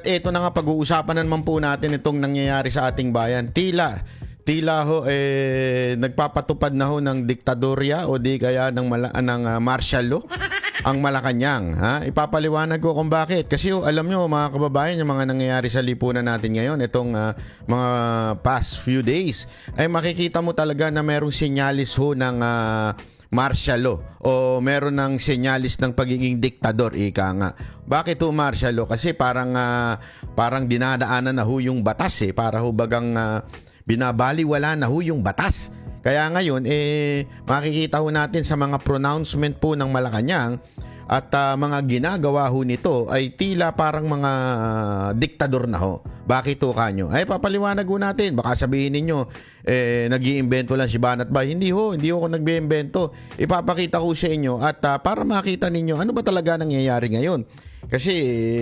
Ito na nga, pag-uusapan na naman po natin itong nangyayari sa ating bayan. Tila ho nagpapatupad na ho ng diktadorya o di kaya ng martial law ang Malacanang. Ipapaliwanag ko kung bakit. Kasi alam nyo mga kababayan, yung mga nangyayari sa lipunan natin ngayon, itong mga past few days, ay makikita mo talaga na merong senyalis ho ng martial law o meron ng senyalis ng pagiging diktador, ika nga. Bakit ho martial law? Kasi parang dinadaanan na ho yung batas para ho bagang binabaliwala na ho yung batas. Kaya ngayon makikita ho natin sa mga pronouncement po ng Malacanang at mga ginagawa ho nito ay tila parang mga diktador na ho. Bakit ho kanyo? Ay papaliwanag ho natin. Baka sabihin ninyo nag-iimbento lang si Banat Bay. Hindi ho ako nag-iimbento. Ipapakita ko sa inyo at para makita ninyo ano ba talaga nangyayari ngayon. Kasi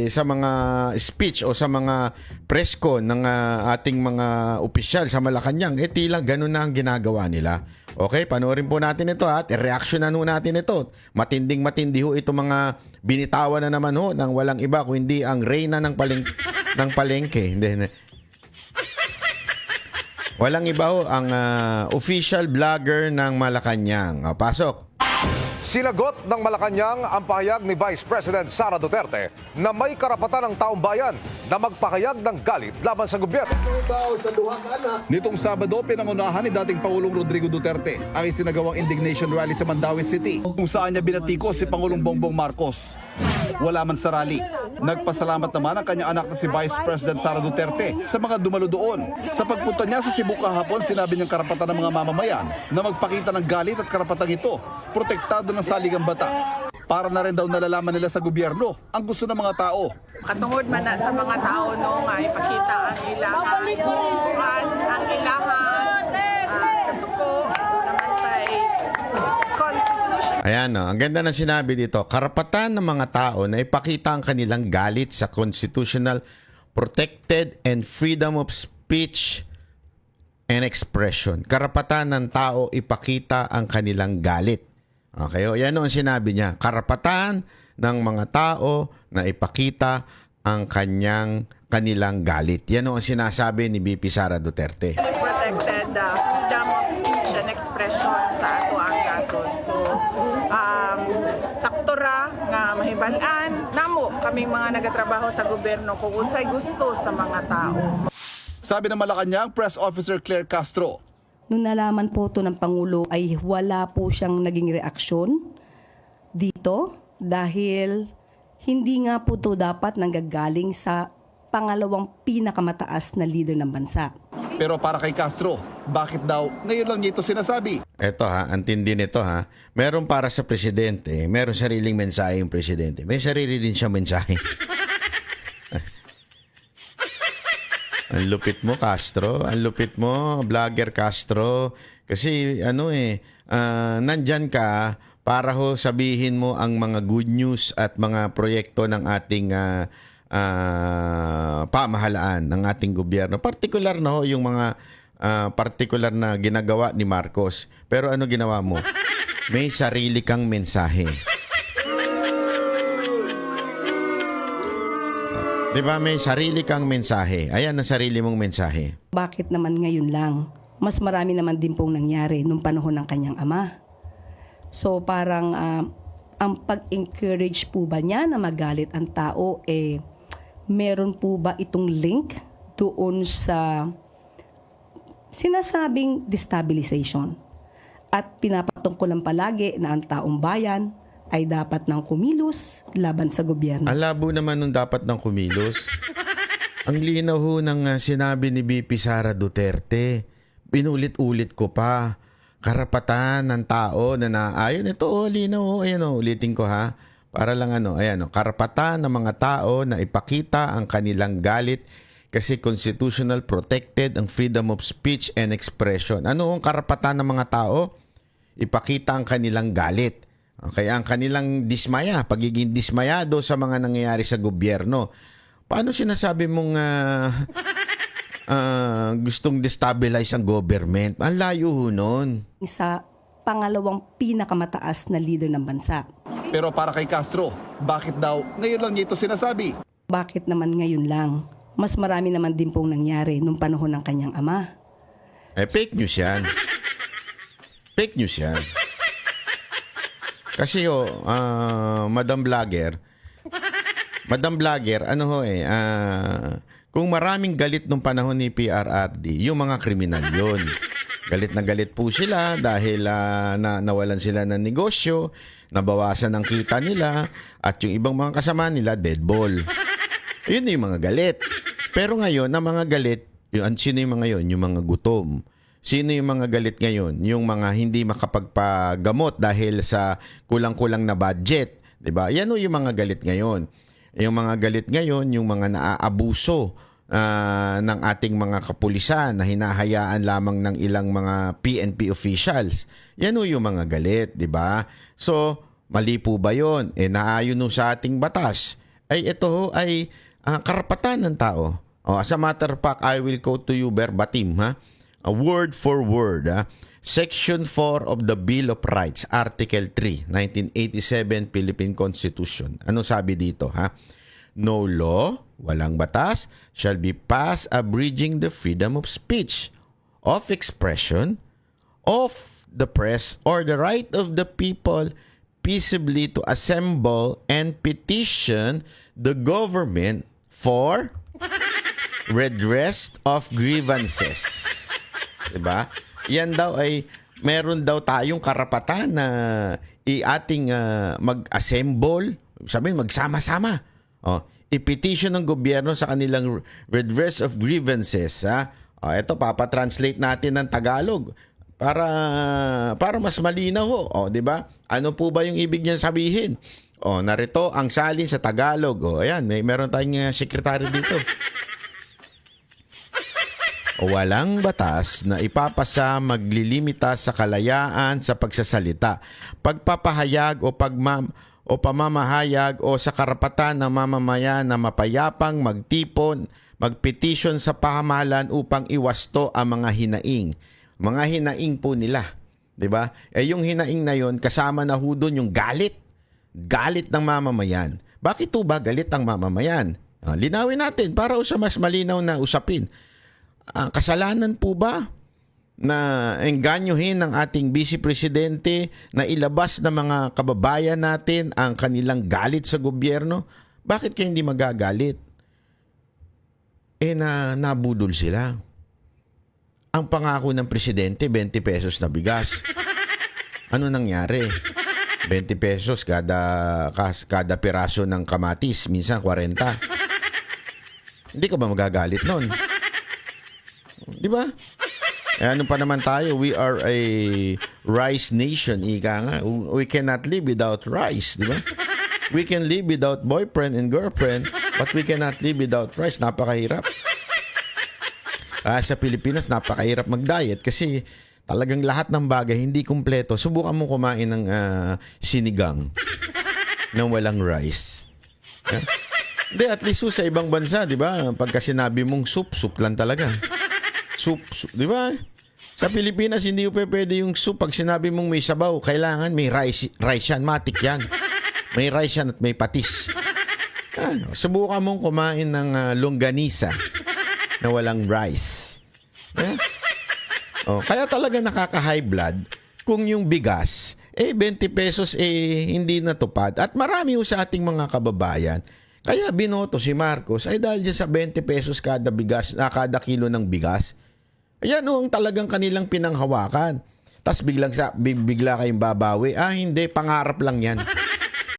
sa mga speech o sa mga press con ng ating mga opisyal sa Malacanang, tila ganun na ang ginagawa nila. Okay, panoorin po natin ito at i-reactionan ho natin ito. Matinding-matindi ho ito mga binitawan na naman ho ng walang iba kundi ang reyna ng palengke. Hindi. Walang iba ho ang official vlogger ng Malacanang. Pasok. Sinagot ng Malacanang ang pahayag ni Vice President Sara Duterte na may karapatan ng taong bayan na magpahayag ng galit laban sa gobyerno. Nitong Sabado, pinangunahan ni dating Pangulong Rodrigo Duterte ang isinagawang indignation rally sa Mandaue City kung saan niya binatiko si Pangulong Bongbong Marcos. Wala man sa rally. Nagpasalamat naman ang kanyang anak na si Vice President Sara Duterte sa mga dumalo doon. Sa pagpunta niya sa Cebu kahapon, sinabi niyang karapatan ng mga mamamayan na magpakita ng galit at karapatan ito, protektado ng saligang batas. Para na rin daw nalalaman nila sa gobyerno ang gusto ng mga tao. Katungod man na sa mga tao nga ipakita ang ilahan, ang ilahan, kasuko, namantay, constitution. Ayan, no, ang ganda na sinabi dito. Karapatan ng mga tao na ipakita ang kanilang galit sa constitutional protected and freedom of speech and expression. Karapatan ng tao ipakita ang kanilang galit. Okay, yan ang sinabi niya. Karapatan ng mga tao na ipakita ang kanilang galit. Yan ang sinasabi ni VP Sara Duterte. Protected freedom of speech and expression sa ato ang gasol. So, saktora nga mahibalaan namo kaming mga nagatrabaho sa gobyerno kung unsay gusto sa mga tao. Sabi ng Malacanang Press Officer Claire Castro, nung nalaman po ito ng Pangulo ay wala po siyang naging reaksyon dito dahil hindi nga po ito dapat nanggagaling sa pangalawang pinakamataas na leader ng bansa. pero para kay Castro, bakit daw ngayon lang niya ito sinasabi? Eto antindi nito Meron para sa presidente, meron sariling mensahe yung presidente. May sarili din siya mensahe. Ang lupit mo, Castro. Ang lupit mo, vlogger Castro. Kasi nandyan ka para ho sabihin mo ang mga good news at mga proyekto ng ating pamahalaan, ng ating gobyerno. Partikular na ho yung mga partikular na ginagawa ni Marcos. Pero ano ginawa mo? May sarili kang mensahe. Diba may sarili kang mensahe? Ayan ang sarili mong mensahe. Bakit naman ngayon lang? Mas marami naman din pong nangyari nung panahon ng kanyang ama. So parang ang pag-encourage po ba niya na magalit ang tao, meron po ba itong link doon sa sinasabing destabilization? At pinapatungkulan palagi na ang taong bayan ay dapat nang kumilos laban sa gobyerno. Ang labo naman nung dapat nang kumilos. Ang linaw ho ng sinabi ni VP Sara Duterte. Binulit-ulit ko pa. Karapatan ng tao na naayon. Ito linaw. Ayan ulitin ko Para lang ayan karapatan ng mga tao na ipakita ang kanilang galit kasi constitutional protected ang freedom of speech and expression. Ano ang karapatan ng mga tao? Ipakita ang kanilang galit. Kaya ang kanilang dismaya, pagiging dismayado sa mga nangyayari sa gobyerno. Paano sinasabi mong gustong destabilize ang government? Ang layo ho nun. Sa pangalawang pinakamataas na leader ng bansa. Pero para kay Castro, bakit daw ngayon lang niya ito sinasabi? Bakit naman ngayon lang? Mas marami naman din pong nangyari nung panahon ng kanyang ama. Fake news yan. Fake news yan. Kasi Madam Vlogger, kung maraming galit nung panahon ni PRRD, yung mga kriminal yun. Galit na galit po sila dahil nawalan sila ng negosyo, nabawasan ang kita nila, at yung ibang mga kasama nila, dead ball. Yun yung mga galit. Pero ngayon, ang mga galit, sino yung mga yun? Yung mga gutom. Sino yung mga galit ngayon? Yung mga hindi makapagpagamot dahil sa kulang-kulang na budget. Diba? Yan yung mga galit ngayon. Yung mga galit ngayon, yung mga naaabuso ng ating mga kapulisan na hinahayaan lamang ng ilang mga PNP officials. Yan yung mga galit, di ba? So, mali po ba yun? Naayon sa ating batas. Ito ay karapatan ng tao. As a matter of fact, I will quote to you verbatim, word for word. Section 4 of the Bill of Rights, Article 3, 1987 Philippine Constitution. Ano sabi dito, No law, walang batas, shall be passed abridging the freedom of speech, of expression, of the press, or the right of the people peaceably to assemble and petition the government for redress of grievances. Diba? Yan daw ay meron daw tayong karapatan na ating mag-assemble, sabihin magsama-sama. I-petition ng gobyerno sa kanilang redress of grievances. Ito papatranslate natin ng Tagalog para mas malinaw ho. 'Di ba? Ano po ba yung ibig niyan sabihin? Narito ang salin sa Tagalog. Ayan, meron tayong sekretary dito. Walang batas na ipapasa maglilimita sa kalayaan sa pagsasalita, pagpapahayag o pamamahayag o sa karapatan ng mamamayan na mapayapang magtipon, magpetisyon sa pamahalaan upang iwasto ang mga hinaing. Mga hinaing po nila, 'di ba? Yung hinaing na 'yon kasama na ho doon yung galit ng mamamayan. Bakit po ba galit ang mamamayan? Linawin natin para sa mas malinaw na usapin. Kasalanan po ba na engganyohin ng ating Vice Presidente na ilabas ng mga kababayan natin ang kanilang galit sa gobyerno? Bakit kaya hindi magagalit? Nabudol sila. Ang pangako ng Presidente, 20 pesos na bigas. Ano nangyari? 20 pesos kada piraso ng kamatis, minsan 40. Hindi ka ba magagalit nun? Di ba? Ano pa naman tayo? We are a rice nation, ika nga. We cannot live without rice, di ba? We can live without boyfriend and girlfriend, but we cannot live without rice. Napakahirap. Sa Pilipinas, napakahirap mag-diet kasi talagang lahat ng bagay hindi kumpleto. Subukan mo kumain ng sinigang nang walang rice. Hindi, at least sa ibang bansa, di ba? Pagka sinabi mong soup lang talaga. Soup, di ba? Sa Pilipinas, hindi po pwede yung soup. Pag sinabi mong may sabaw, kailangan may rice yan. Matik yan. May rice yan at may patis. Subukan mong kumain ng longganisa na walang rice. Kaya talaga nakaka-high blood kung yung bigas, 20 pesos hindi natupad. At marami sa ating mga kababayan, kaya binoto si Marcos ay dahil dyan sa 20 pesos kada kada kilo ng bigas. Ayan ang talagang kanilang pinanghawakan. Tapos bigla kayong babawi. Hindi, pangarap lang yan.